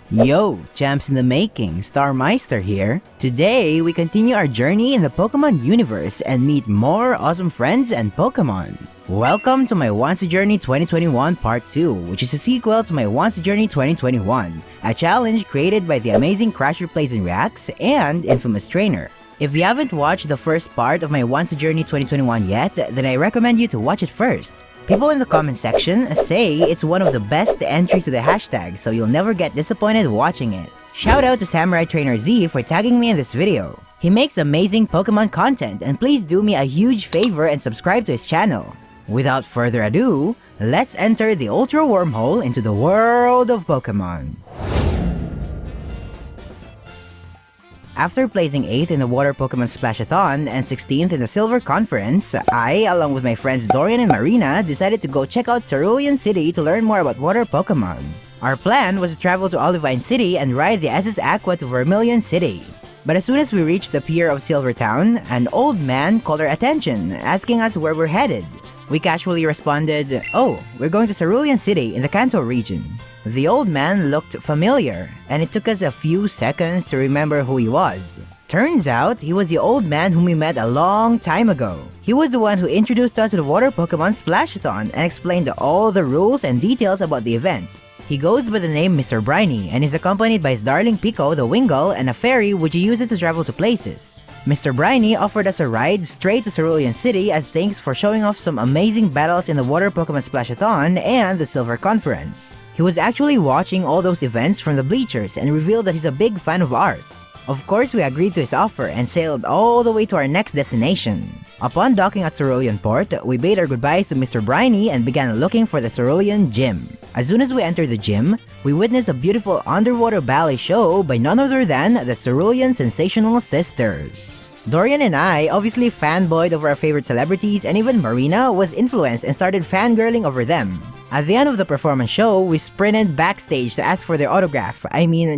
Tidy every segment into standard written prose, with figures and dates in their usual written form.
Yo, champs in the making, Starmeistr here. Today, we continue our journey in the Pokemon universe and meet more awesome friends and Pokemon. Welcome to my Once a Journey 2021 Part 2, which is a sequel to my Once a Journey 2021, a challenge created by the amazing Crasher Plays and Reacts and Infamous Trainer. If you haven't watched the first part of my Once a Journey 2021 yet, then I recommend you to watch it first. People in the comment section say it's one of the best entries to the hashtag, so you'll never get disappointed watching it. Shout out to Samurai Trainer Z for tagging me in this video. He makes amazing Pokemon content, and please do me a huge favor and subscribe to his channel. Without further ado, let's enter the Ultra Wormhole into the world of Pokemon. After placing 8th in the Water Pokemon Splashathon and 16th in the Silver Conference, I, along with my friends Dorian and Marina, decided to go check out Cerulean City to learn more about water Pokemon. Our plan was to travel to Olivine City and ride the SS Aqua to Vermilion City. But as soon as we reached the pier of Silver Town, an old man called our attention, asking us where we're headed. We casually responded, "Oh, we're going to Cerulean City in the Kanto region." The old man looked familiar, and it took us a few seconds to remember who he was. Turns out, he was the old man whom we met a long time ago. He was the one who introduced us to the Water Pokemon Splashathon and explained all the rules and details about the event. He goes by the name Mr. Briny and is accompanied by his darling Pico, the Wingull, and a ferry which he uses to travel to places. Mr. Briny offered us a ride straight to Cerulean City as thanks for showing off some amazing battles in the Water Pokemon Splashathon and the Silver Conference. He was actually watching all those events from the bleachers and revealed that he's a big fan of ours. Of course, we agreed to his offer and sailed all the way to our next destination. Upon docking at Cerulean Port, we bade our goodbyes to Mr. Briny and began looking for the Cerulean Gym. As soon as we entered the gym, we witnessed a beautiful underwater ballet show by none other than the Cerulean Sensational Sisters. Dorian and I obviously fanboyed over our favorite celebrities, and even Marina was influenced and started fangirling over them. At the end of the performance show, we sprinted backstage to ask for their autograph,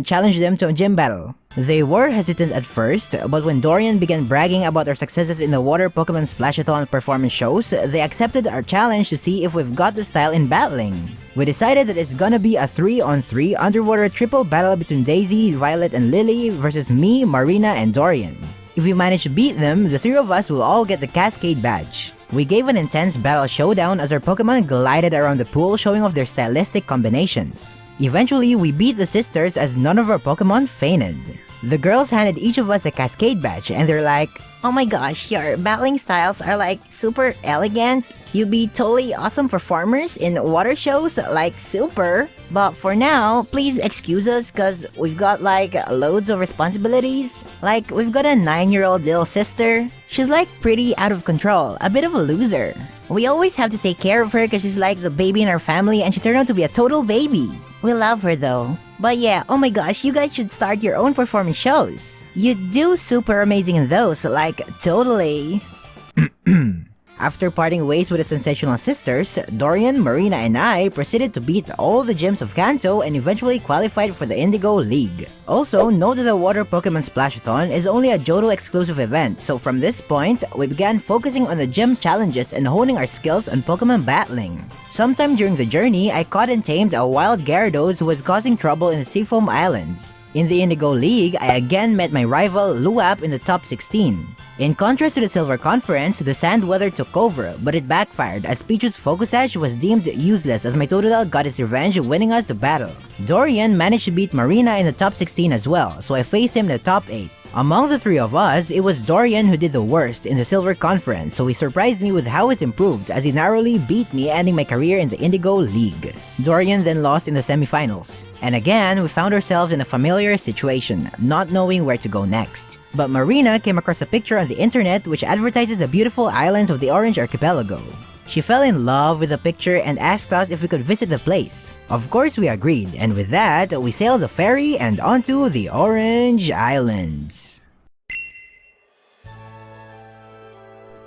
challenge them to a gym battle. They were hesitant at first, but when Dorian began bragging about our successes in the Water Pokemon Splashathon performance shows, they accepted our challenge to see if we've got the style in battling. We decided that it's gonna be a 3-on-3 underwater triple battle between Daisy, Violet, and Lily versus me, Marina, and Dorian. If we manage to beat them, the three of us will all get the Cascade Badge. We gave an intense battle showdown as our Pokemon glided around the pool showing off their stylistic combinations. Eventually, we beat the sisters as none of our Pokemon fainted. The girls handed each of us a Cascade Badge and they're like, "Oh my gosh, your battling styles are like super elegant. You'd be totally awesome performers in water shows, like super. But for now, please excuse us cause we've got like loads of responsibilities. Like we've got a 9-year-old little sister. She's like pretty out of control, a bit of a loser. We always have to take care of her cause she's like the baby in our family and she turned out to be a total baby. We love her though. But yeah, oh my gosh, you guys should start your own performance shows. You do super amazing in those, like totally." After parting ways with the Sensational Sisters, Dorian, Marina, and I proceeded to beat all the gyms of Kanto and eventually qualified for the Indigo League. Also, note that the Water Pokemon Splashathon is only a Johto exclusive event, so from this point, we began focusing on the gym challenges and honing our skills on Pokemon battling. Sometime during the journey, I caught and tamed a wild Gyarados who was causing trouble in the Seafoam Islands. In the Indigo League, I again met my rival Luap in the top 16. In contrast to the Silver Conference, the Sand Weather took over, but it backfired as Pichu's Focus Sash was deemed useless as my Totodile got his revenge winning us the battle. Dorian managed to beat Marina in the top 16 as well, so I faced him in the top 8. Among the three of us, it was Dorian who did the worst in the Silver Conference, so he surprised me with how it's improved as he narrowly beat me, ending my career in the Indigo League. Dorian then lost in the semifinals. And again, we found ourselves in a familiar situation, not knowing where to go next. But Marina came across a picture on the internet which advertises the beautiful islands of the Orange Archipelago. She fell in love with the picture and asked us if we could visit the place. Of course we agreed, and with that, we sailed the ferry and onto the Orange Islands.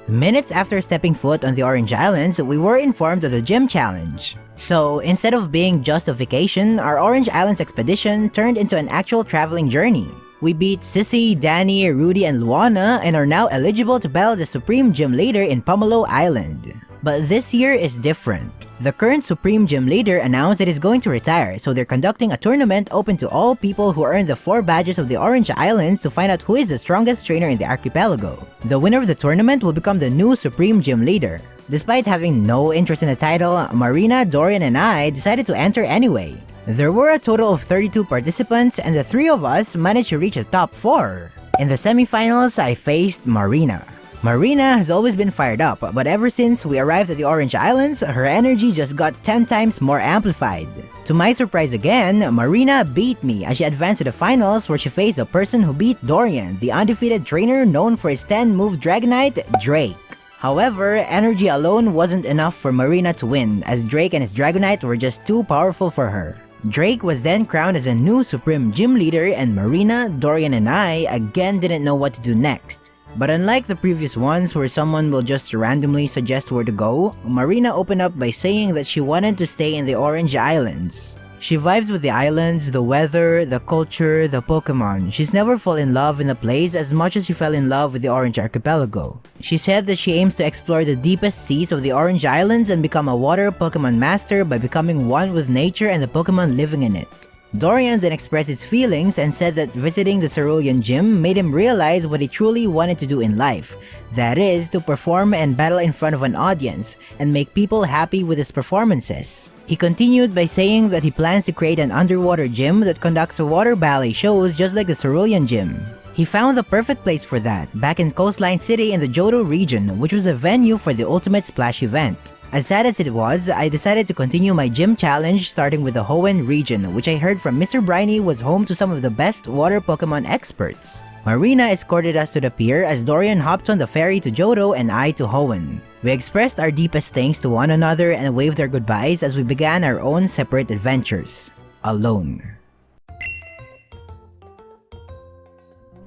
Minutes after stepping foot on the Orange Islands, we were informed of the gym challenge. So, instead of being just a vacation, our Orange Islands expedition turned into an actual traveling journey. We beat Sissy, Danny, Rudy, and Luana and are now eligible to battle the Supreme Gym Leader in Pomelo Island. But this year is different. The current Supreme Gym Leader announced that he's going to retire, so they're conducting a tournament open to all people who earn the 4 badges of the Orange Islands to find out who is the strongest trainer in the archipelago. The winner of the tournament will become the new Supreme Gym Leader. Despite having no interest in the title, Marina, Dorian, and I decided to enter anyway. There were a total of 32 participants, and the 3 of us managed to reach the top 4. In the semifinals, I faced Marina. Marina has always been fired up, but ever since we arrived at the Orange Islands, her energy just got 10 times more amplified. To my surprise again, Marina beat me as she advanced to the finals where she faced a person who beat Dorian, the undefeated trainer known for his 10-move Dragonite, Drake. However, energy alone wasn't enough for Marina to win, as Drake and his Dragonite were just too powerful for her. Drake was then crowned as a new Supreme Gym Leader, and Marina, Dorian, and I again didn't know what to do next. But unlike the previous ones where someone will just randomly suggest where to go, Marina opened up by saying that she wanted to stay in the Orange Islands. She vibes with the islands, the weather, the culture, the Pokemon. She's never fallen in love in the place as much as she fell in love with the Orange Archipelago. She said that she aims to explore the deepest seas of the Orange Islands and become a water Pokemon master by becoming one with nature and the Pokemon living in it. Dorian then expressed his feelings and said that visiting the Cerulean Gym made him realize what he truly wanted to do in life. That is, to perform and battle in front of an audience and make people happy with his performances. He continued by saying that he plans to create an underwater gym that conducts water ballet shows just like the Cerulean Gym. He found the perfect place for that, back in Coastline City in the Johto region, which was the venue for the Ultimate Splash event. As sad as it was, I decided to continue my gym challenge starting with the Hoenn region, which I heard from Mr. Briny was home to some of the best water Pokemon experts. Marina escorted us to the pier as Dorian hopped on the ferry to Johto and I to Hoenn. We expressed our deepest thanks to one another and waved our goodbyes as we began our own separate adventures. Alone.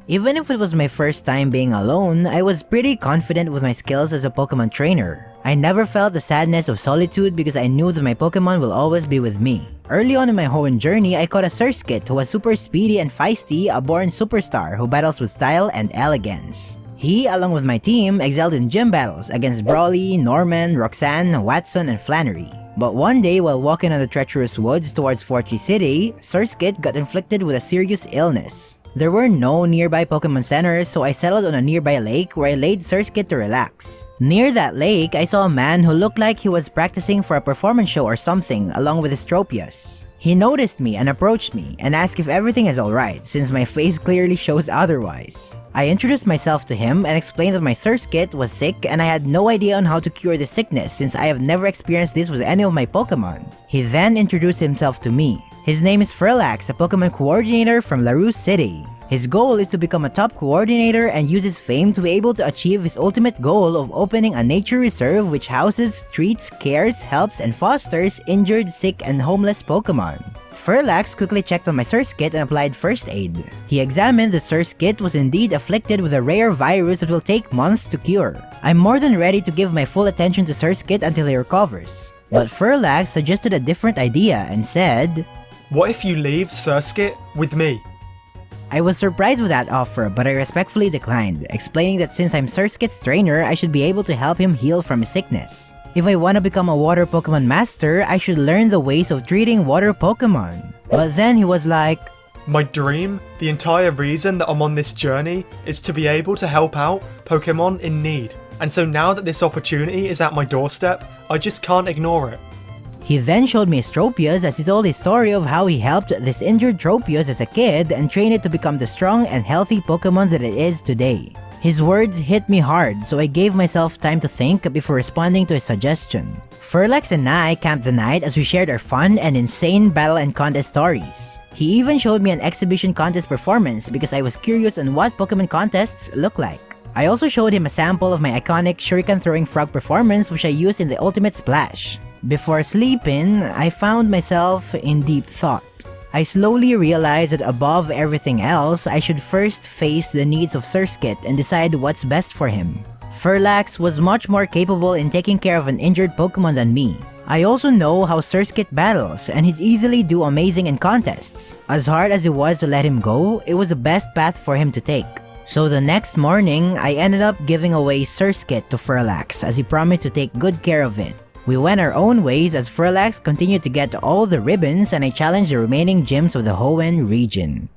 Even if it was my first time being alone, I was pretty confident with my skills as a Pokemon trainer. I never felt the sadness of solitude because I knew that my Pokemon will always be with me. Early on in my Hoenn journey, I caught a Surskit who was super speedy and feisty, a born superstar who battles with style and elegance. He, along with my team, excelled in gym battles against Brawly, Norman, Roxanne, Watson, and Flannery. But one day, while walking on the treacherous woods towards Fortree City, Surskit got inflicted with a serious illness. There were no nearby Pokemon centers, so I settled on a nearby lake where I laid Surskit to relax. Near that lake, I saw a man who looked like he was practicing for a performance show or something, along with his Tropius. He noticed me and approached me and asked if everything is alright, since my face clearly shows otherwise. I introduced myself to him and explained that my Surskit was sick and I had no idea on how to cure the sickness since I have never experienced this with any of my Pokemon. He then introduced himself to me. His name is Furlax, a Pokemon coordinator from Larue City. His goal is to become a top coordinator and use his fame to be able to achieve his ultimate goal of opening a nature reserve which houses, treats, cares, helps, and fosters injured, sick, and homeless Pokemon. Furlax quickly checked on my Surskit and applied first aid. He examined the Surskit was indeed afflicted with a rare virus that will take months to cure. I'm more than ready to give my full attention to Surskit until he recovers. But Furlax suggested a different idea and said, "What if you leave Surskit with me?" I was surprised with that offer, but I respectfully declined, explaining that since I'm Surskit's trainer, I should be able to help him heal from his sickness. If I want to become a water Pokemon master, I should learn the ways of treating water Pokemon. But then he was like, "My dream, the entire reason that I'm on this journey, is to be able to help out Pokemon in need. And so now that this opportunity is at my doorstep, I just can't ignore it." He then showed me his Tropius as he told his story of how he helped this injured Tropius as a kid and trained it to become the strong and healthy Pokemon that it is today. His words hit me hard, so I gave myself time to think before responding to his suggestion. Furlax and I camped the night as we shared our fun and insane battle and contest stories. He even showed me an exhibition contest performance because I was curious on what Pokemon contests look like. I also showed him a sample of my iconic Shuriken throwing frog performance which I used in the Ultimate Splash. Before sleeping, I found myself in deep thought. I slowly realized that above everything else, I should first face the needs of Surskit and decide what's best for him. Furlax was much more capable in taking care of an injured Pokemon than me. I also know how Surskit battles, and he'd easily do amazing in contests. As hard as it was to let him go, it was the best path for him to take. So the next morning, I ended up giving away Surskit to Furlax as he promised to take good care of it. We went our own ways as Furlax continued to get all the ribbons and I challenged the remaining gyms of the Hoenn region.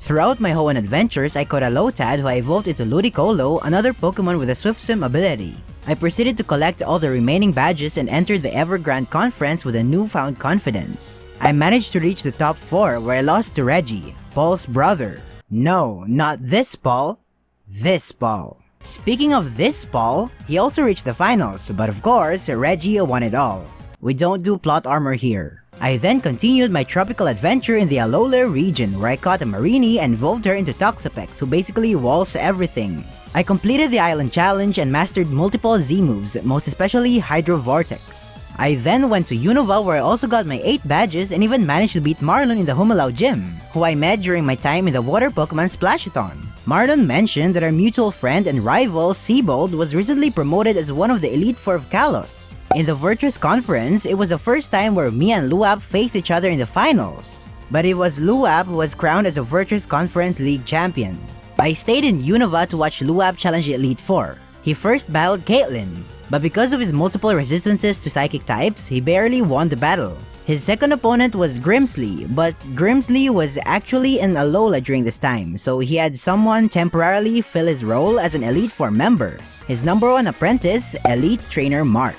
Throughout my Hoenn adventures, I caught a Lotad who I evolved into Ludicolo, another Pokemon with a Swift Swim ability. I proceeded to collect all the remaining badges and entered the Evergrande Conference with a newfound confidence. I managed to reach the top 4 where I lost to Reggie, Paul's brother. No, not this Paul. This Paul. Speaking of this Paul, he also reached the finals, but of course, Reggie won it all. We don't do plot armor here. I then continued my tropical adventure in the Alola region where I caught a Marini and evolved her into Toxapex, who basically walls everything. I completed the island challenge and mastered multiple Z moves, most especially Hydro Vortex. I then went to Unova where I also got my 8 badges and even managed to beat Marlon in the Humalao gym, who I met during my time in the Water Pokemon Splashathon. Marlon mentioned that our mutual friend and rival, Seabold, was recently promoted as one of the Elite Four of Kalos. In the Virtuous Conference, it was the first time where me and Luap faced each other in the finals. But it was Luap who was crowned as a Virtuous Conference League champion. I stayed in Unova to watch Luap challenge the Elite Four. He first battled Caitlyn, but because of his multiple resistances to psychic types, he barely won the battle. His second opponent was Grimsley, but Grimsley was actually in Alola during this time, so he had someone temporarily fill his role as an Elite Four member, his number 1 apprentice, Elite Trainer Mark.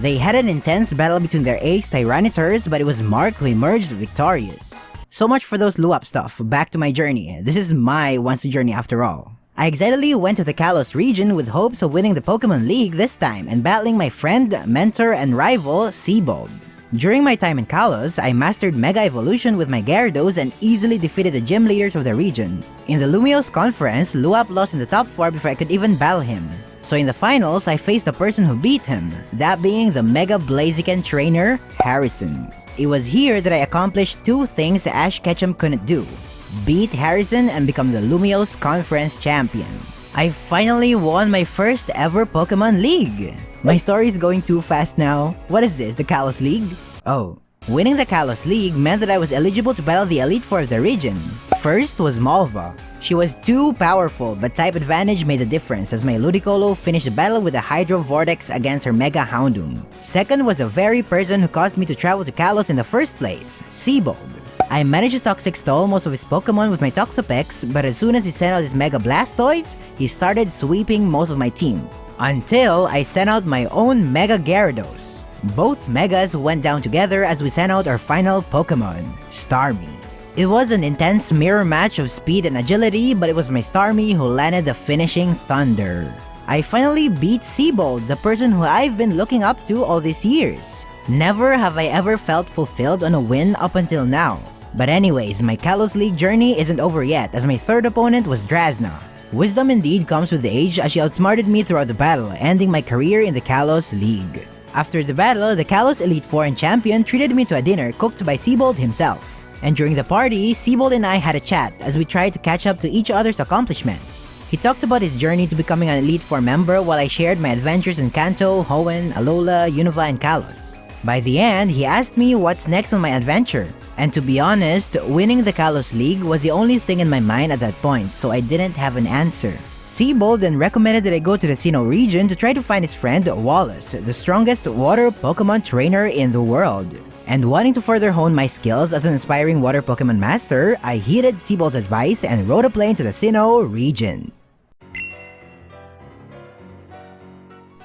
They had an intense battle between their ace Tyranitar's, but it was Mark who emerged victorious. So much for those Luap stuff, back to my journey. This is my once-a journey after all. I excitedly went to the Kalos region with hopes of winning the Pokemon League this time and battling my friend, mentor, and rival, Seabold. During my time in Kalos, I mastered Mega Evolution with my Gyarados and easily defeated the gym leaders of the region. In the Lumiose Conference, Luap lost in the top 4 before I could even battle him. So in the finals, I faced the person who beat him, that being the Mega Blaziken trainer, Harrison. It was here that I accomplished 2 things Ash Ketchum couldn't do: beat Harrison and become the Lumiose Conference champion. I finally won my first ever Pokemon League! My story is going too fast now. What is this, the Kalos League? Oh. Winning the Kalos League meant that I was eligible to battle the Elite Four of the region. First was Malva. She was too powerful, but type advantage made a difference as my Ludicolo finished the battle with a Hydro Vortex against her Mega Houndoom. Second was the very person who caused me to travel to Kalos in the first place, Seabold. I managed to Toxic Stall most of his Pokemon with my Toxapex, but as soon as he sent out his Mega Blastoise, he started sweeping most of my team. Until I sent out my own Mega Gyarados. Both Megas went down together as we sent out our final Pokemon, Starmie. It was an intense mirror match of speed and agility, but it was my Starmie who landed the finishing thunder. I finally beat Seabold, the person who I've been looking up to all these years. Never have I ever felt fulfilled on a win up until now. But anyways, my Kalos League journey isn't over yet as my third opponent was Drasna. Wisdom indeed comes with age as she outsmarted me throughout the battle, ending my career in the Kalos League. After the battle, the Kalos Elite Four and champion treated me to a dinner cooked by Seabold himself. And during the party, Seabold and I had a chat as we tried to catch up to each other's accomplishments. He talked about his journey to becoming an Elite Four member while I shared my adventures in Kanto, Hoenn, Alola, Unova, and Kalos. By the end, he asked me what's next on my adventure. And to be honest, winning the Kalos League was the only thing in my mind at that point, so I didn't have an answer. Seabold then recommended that I go to the Sinnoh region to try to find his friend Wallace, the strongest water Pokemon trainer in the world. And wanting to further hone my skills as an aspiring water Pokemon master, I heeded Seabold's advice and rode a plane to the Sinnoh region.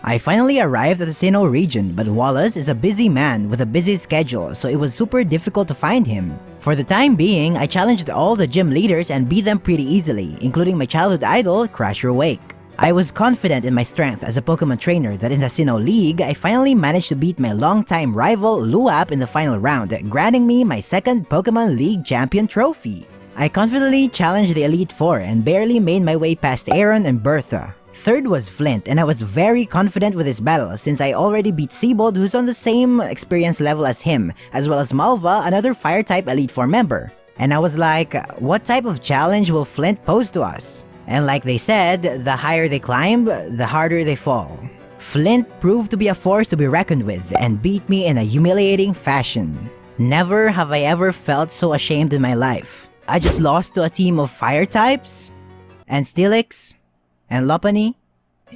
I finally arrived at the Sinnoh region, but Wallace is a busy man with a busy schedule, so it was super difficult to find him. For the time being, I challenged all the gym leaders and beat them pretty easily, including my childhood idol, Crasher Wake. I was confident in my strength as a Pokemon trainer that in the Sinnoh League, I finally managed to beat my longtime rival Luap in the final round, granting me my second Pokemon League champion trophy. I confidently challenged the Elite Four and barely made my way past Aaron and Bertha. Third was Flint, and I was very confident with his battle since I already beat Seabold, who's on the same experience level as him, as well as Malva, another Fire-type Elite Four member. And I was like, what type of challenge will Flint pose to us? And like they said, the higher they climb, the harder they fall. Flint proved to be a force to be reckoned with and beat me in a humiliating fashion. Never have I ever felt so ashamed in my life. I just lost to a team of Fire-types? And Steelix? And Lopunny?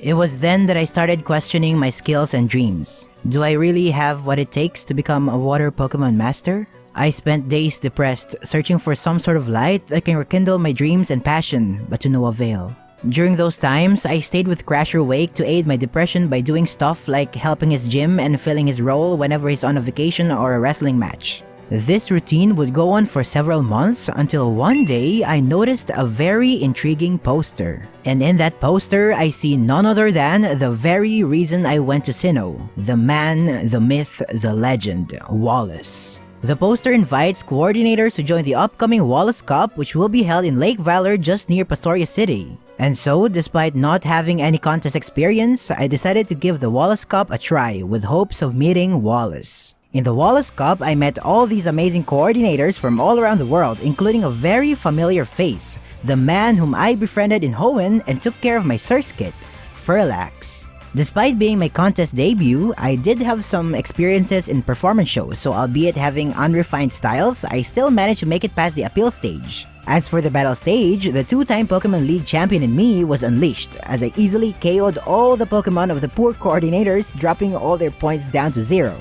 It was then that I started questioning my skills and dreams. Do I really have what it takes to become a water Pokemon master? I spent days depressed, searching for some sort of light that can rekindle my dreams and passion, but to no avail. During those times, I stayed with Crasher Wake to aid my depression by doing stuff like helping his gym and filling his role whenever he's on a vacation or a wrestling match. This routine would go on for several months until one day I noticed a very intriguing poster. And in that poster, I see none other than the very reason I went to Sinnoh. The man, the myth, the legend, Wallace. The poster invites coordinators to join the upcoming Wallace Cup, which will be held in Lake Valor just near Pastoria City. And so, despite not having any contest experience, I decided to give the Wallace Cup a try with hopes of meeting Wallace. In the Wallace Cup, I met all these amazing coordinators from all around the world, including a very familiar face, the man whom I befriended in Hoenn and took care of my Surskit, Ferlax. Despite being my contest debut, I did have some experiences in performance shows, so albeit having unrefined styles, I still managed to make it past the appeal stage. As for the battle stage, the two-time Pokemon League champion in me was unleashed, as I easily KO'd all the Pokemon of the poor coordinators, dropping all their points down to 0.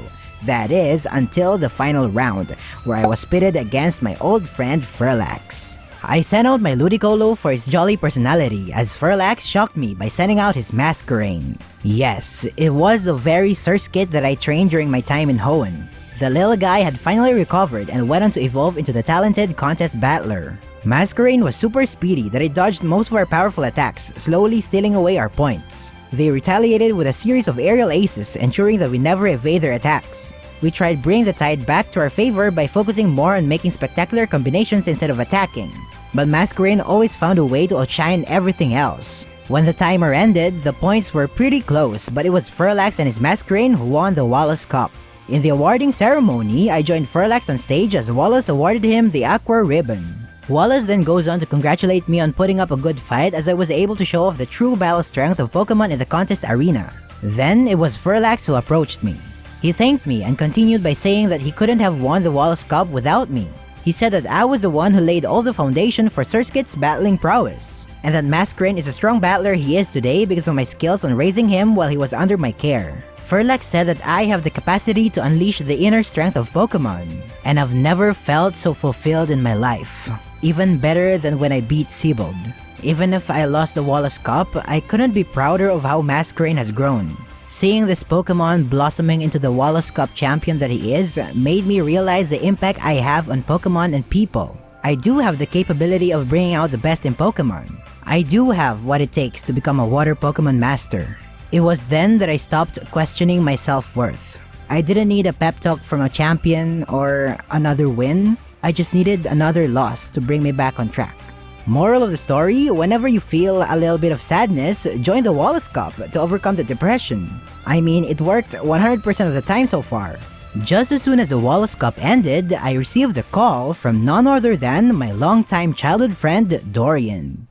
That is, until the final round, where I was pitted against my old friend Ferlax. I sent out my Ludicolo for his jolly personality, as Ferlax shocked me by sending out his Masquerain. Yes, it was the very Surskit that I trained during my time in Hoenn. The little guy had finally recovered and went on to evolve into the talented contest battler. Masquerain was super speedy that it dodged most of our powerful attacks, slowly stealing away our points. They retaliated with a series of aerial aces, ensuring that we never evade their attacks. We tried bringing the tide back to our favor by focusing more on making spectacular combinations instead of attacking. But Masquerain always found a way to outshine everything else. When the timer ended, the points were pretty close, but it was Ferlax and his Masquerain who won the Wallace Cup. In the awarding ceremony, I joined Ferlax on stage as Wallace awarded him the Aqua Ribbon. Wallace then goes on to congratulate me on putting up a good fight as I was able to show off the true battle strength of Pokemon in the contest arena. Then, it was Ferlax who approached me. He thanked me and continued by saying that he couldn't have won the Wallace Cup without me. He said that I was the one who laid all the foundation for Surskit's battling prowess, and that Masquerain is a strong battler he is today because of my skills on raising him while he was under my care. Ferlax said that I have the capacity to unleash the inner strength of Pokemon, and I've never felt so fulfilled in my life. Even better than when I beat Sibold. Even if I lost the Wallace Cup, I couldn't be prouder of how Masquerain has grown. Seeing this Pokemon blossoming into the Wallace Cup champion that he is made me realize the impact I have on Pokemon and people. I do have the capability of bringing out the best in Pokemon. I do have what it takes to become a water Pokemon master. It was then that I stopped questioning my self-worth. I didn't need a pep talk from a champion or another win. I just needed another loss to bring me back on track. Moral of the story, whenever you feel a little bit of sadness, join the Wallace Cup to overcome the depression. I mean, it worked 100% of the time so far. Just as soon as the Wallace Cup ended, I received a call from none other than my longtime childhood friend, Dorian.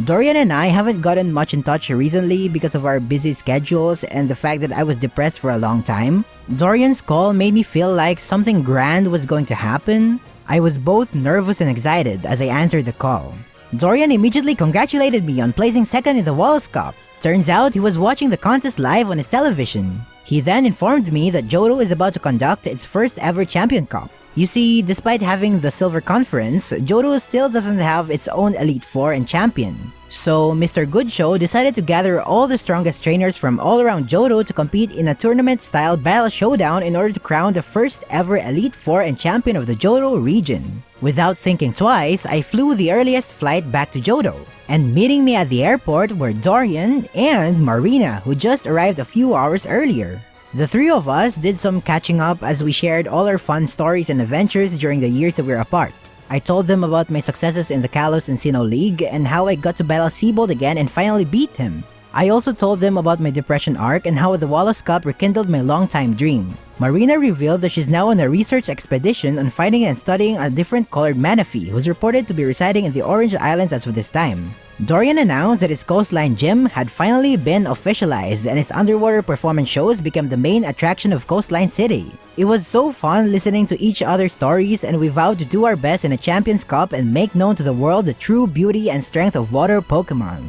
Dorian and I haven't gotten much in touch recently because of our busy schedules and the fact that I was depressed for a long time. Dorian's call made me feel like something grand was going to happen. I was both nervous and excited as I answered the call. Dorian immediately congratulated me on placing second in the Wallace Cup. Turns out he was watching the contest live on his television. He then informed me that Johto is about to conduct its first ever Champion Cup. You see, despite having the Silver Conference, Johto still doesn't have its own Elite Four and Champion. So, Mr. Goodshow decided to gather all the strongest trainers from all around Johto to compete in a tournament-style battle showdown in order to crown the first ever Elite Four and Champion of the Johto region. Without thinking twice, I flew the earliest flight back to Johto. And meeting me at the airport were Dorian and Marina, who just arrived a few hours earlier. The three of us did some catching up as we shared all our fun stories and adventures during the years that we were apart. I told them about my successes in the Kalos and Sinnoh League and how I got to battle Sibold again and finally beat him. I also told them about my depression arc and how the Wallace Cup rekindled my long-time dream. Marina revealed that she's now on a research expedition on finding and studying a different colored Manaphy who's reported to be residing in the Orange Islands as of this time. Dorian announced that his coastline gym had finally been officialized and his underwater performance shows became the main attraction of Coastline City. It was so fun listening to each other's stories, and we vowed to do our best in a Champions Cup and make known to the world the true beauty and strength of water Pokemon.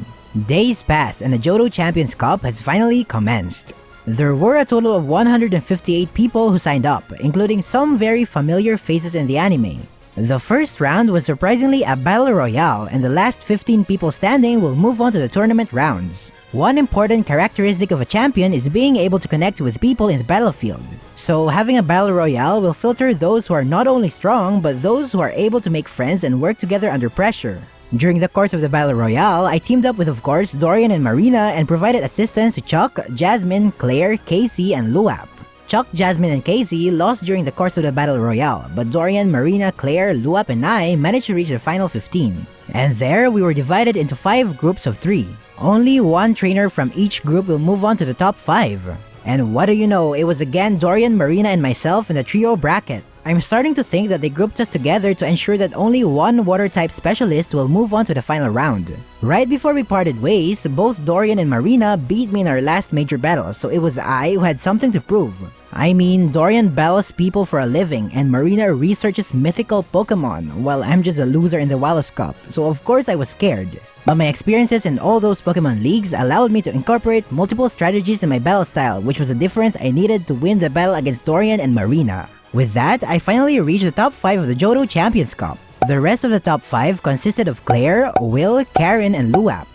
Days passed and the Johto Champions Cup has finally commenced. There were a total of 158 people who signed up, including some very familiar faces in the anime. The first round was surprisingly a battle royale, and the last 15 people standing will move on to the tournament rounds. One important characteristic of a champion is being able to connect with people in the battlefield. So having a battle royale will filter those who are not only strong, but those who are able to make friends and work together under pressure. During the course of the battle royale, I teamed up with of course Dorian and Marina and provided assistance to Chuck, Jasmine, Claire, Casey, and Luap. Chuck, Jasmine, and Casey lost during the course of the Battle Royale, but Dorian, Marina, Claire, Luap, and I managed to reach the final 15. And there, we were divided into 5 groups of 3. Only one trainer from each group will move on to the top 5. And what do you know, it was again Dorian, Marina, and myself in the trio bracket. I'm starting to think that they grouped us together to ensure that only one water-type specialist will move on to the final round. Right before we parted ways, both Dorian and Marina beat me in our last major battle, so it was I who had something to prove. I mean, Dorian battles people for a living, and Marina researches mythical Pokemon, while I'm just a loser in the Wallace Cup, so of course I was scared. But my experiences in all those Pokemon leagues allowed me to incorporate multiple strategies in my battle style, which was the difference I needed to win the battle against Dorian and Marina. With that, I finally reached the top 5 of the Johto Champions Cup. The rest of the top 5 consisted of Claire, Will, Karen, and Luap.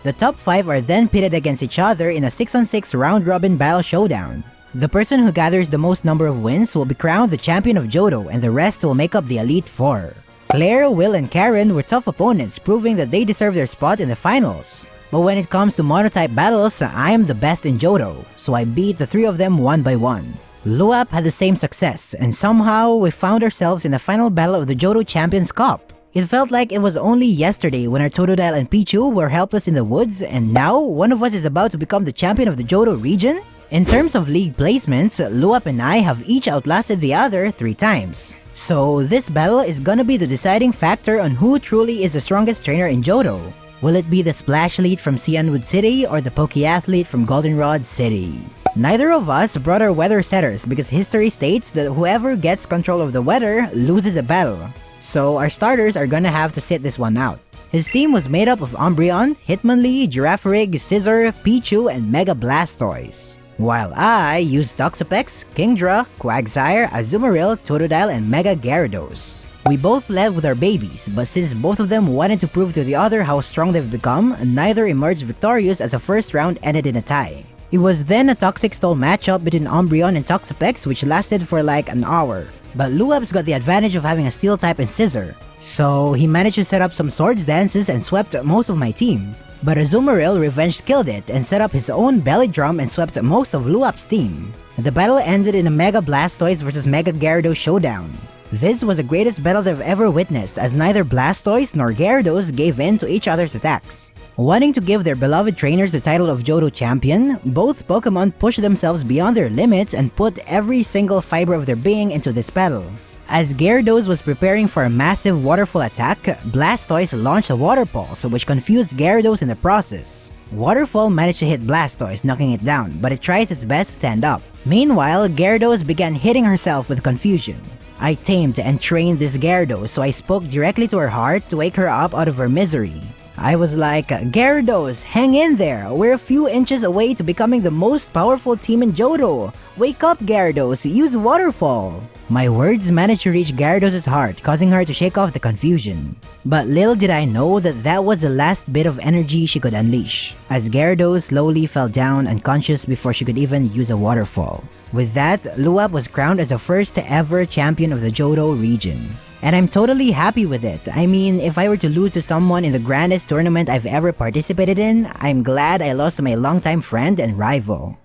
The top 5 are then pitted against each other in a 6-on-6 round-robin battle showdown. The person who gathers the most number of wins will be crowned the champion of Johto, and the rest will make up the Elite 4. Claire, Will, and Karen were tough opponents, proving that they deserve their spot in the finals. But when it comes to Monotype battles, I am the best in Johto, so I beat the 3 of them one by one. Luap had the same success, and somehow we found ourselves in the final battle of the Johto Champions Cup. It felt like it was only yesterday when our Totodile and Pichu were helpless in the woods, and now one of us is about to become the champion of the Johto region? In terms of league placements, Luap and I have each outlasted the other 3 times. So this battle is gonna be the deciding factor on who truly is the strongest trainer in Johto. Will it be the Splash Elite from Cianwood City or the Pokeathlete from Goldenrod City? Neither of us brought our weather setters because history states that whoever gets control of the weather loses a battle. So our starters are gonna have to sit this one out. His team was made up of Umbreon, Hitmonlee, Girafarig, Scizor, Pichu, and Mega Blastoise. While I used Toxapex, Kingdra, Quagsire, Azumarill, Totodile, and Mega Gyarados. We both led with our babies, but since both of them wanted to prove to the other how strong they've become, neither emerged victorious as the first round ended in a tie. It was then a Toxic Stole matchup between Umbreon and Toxapex which lasted for like an hour. But Luap's got the advantage of having a Steel type and Scizor, so he managed to set up some Swords Dances and swept most of my team. But Azumarill revenge killed it and set up his own Belly Drum and swept most of Luap's team. The battle ended in a Mega Blastoise vs Mega Gyarados showdown. This was the greatest battle I've ever witnessed as neither Blastoise nor Gyarados gave in to each other's attacks. Wanting to give their beloved trainers the title of Johto Champion, both Pokemon pushed themselves beyond their limits and put every single fiber of their being into this battle. As Gyarados was preparing for a massive waterfall attack, Blastoise launched a Water Pulse which confused Gyarados in the process. Waterfall managed to hit Blastoise, knocking it down, but it tries its best to stand up. Meanwhile, Gyarados began hitting herself with confusion. I tamed and trained this Gyarados, so I spoke directly to her heart to wake her up out of her misery. I was like, Gyarados, hang in there, we're a few inches away to becoming the most powerful team in Johto. Wake up Gyarados, use Waterfall. My words managed to reach Gyarados' heart, causing her to shake off the confusion. But little did I know that that was the last bit of energy she could unleash, as Gyarados slowly fell down unconscious before she could even use a Waterfall. With that, Luap was crowned as the first ever champion of the Johto region. And I'm totally happy with it. I mean, if I were to lose to someone in the grandest tournament I've ever participated in, I'm glad I lost to my longtime friend and rival.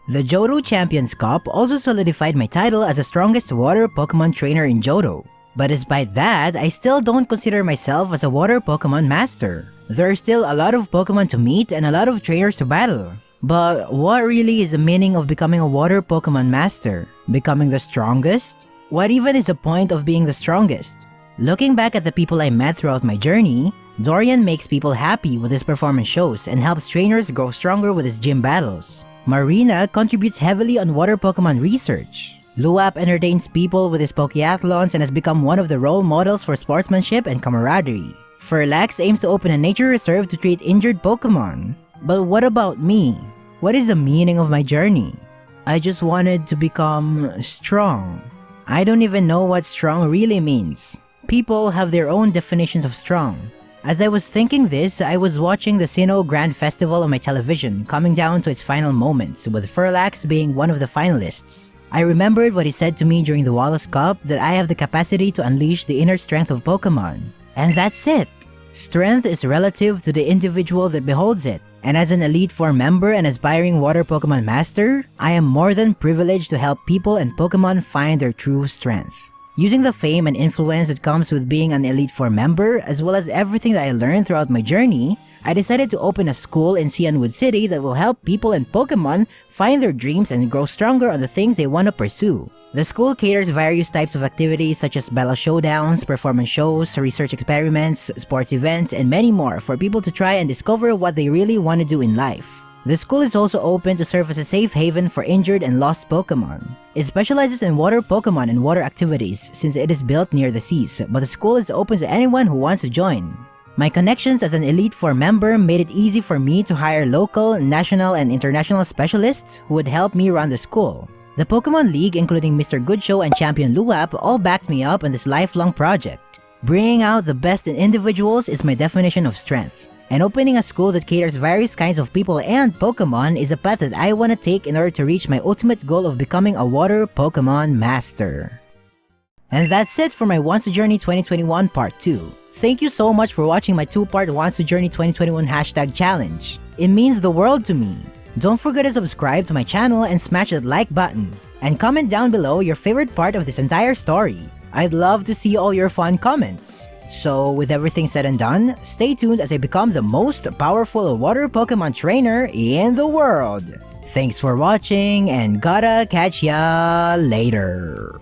The Johto Champions Cup also solidified my title as the strongest water Pokemon trainer in Johto. But despite that, I still don't consider myself as a water Pokemon master. There are still a lot of Pokemon to meet and a lot of trainers to battle. But what really is the meaning of becoming a water Pokemon master? Becoming the strongest? What even is the point of being the strongest? Looking back at the people I met throughout my journey, Dorian makes people happy with his performance shows and helps trainers grow stronger with his gym battles. Marina contributes heavily on water Pokemon research. Luap entertains people with his Pokeathlons and has become one of the role models for sportsmanship and camaraderie. Furlax aims to open a nature reserve to treat injured Pokemon. But what about me? What is the meaning of my journey? I just wanted to become strong. I don't even know what strong really means. People have their own definitions of strong. As I was thinking this, I was watching the Sinnoh Grand Festival on my television, coming down to its final moments, with Furlax being one of the finalists. I remembered what he said to me during the Wallace Cup, that I have the capacity to unleash the inner strength of Pokemon. And that's it! Strength is relative to the individual that beholds it. And as an Elite Four member and aspiring Water Pokemon Master, I am more than privileged to help people and Pokemon find their true strength. Using the fame and influence that comes with being an Elite Four member, as well as everything that I learned throughout my journey, I decided to open a school in Cianwood City that will help people and Pokemon find their dreams and grow stronger on the things they want to pursue. The school caters various types of activities such as battle showdowns, performance shows, research experiments, sports events, and many more for people to try and discover what they really want to do in life. The school is also open to serve as a safe haven for injured and lost Pokemon. It specializes in water Pokemon and water activities since it is built near the seas, but the school is open to anyone who wants to join. My connections as an Elite Four member made it easy for me to hire local, national, and international specialists who would help me run the school. The Pokemon League, including Mr. Goodshow and Champion Luap, all backed me up in this lifelong project. Bringing out the best in individuals is my definition of strength. And opening a school that caters various kinds of people and Pokemon is a path that I want to take in order to reach my ultimate goal of becoming a Water Pokemon Master. And that's it for my Once a Journey 2021 Part 2. Thank you so much for watching my 2-part Once a Journey 2021 hashtag challenge. It means the world to me. Don't forget to subscribe to my channel and smash that like button. And comment down below your favorite part of this entire story. I'd love to see all your fun comments. So with everything said and done, stay tuned as I become the most powerful water Pokemon trainer in the world. Thanks for watching and gotta catch ya later.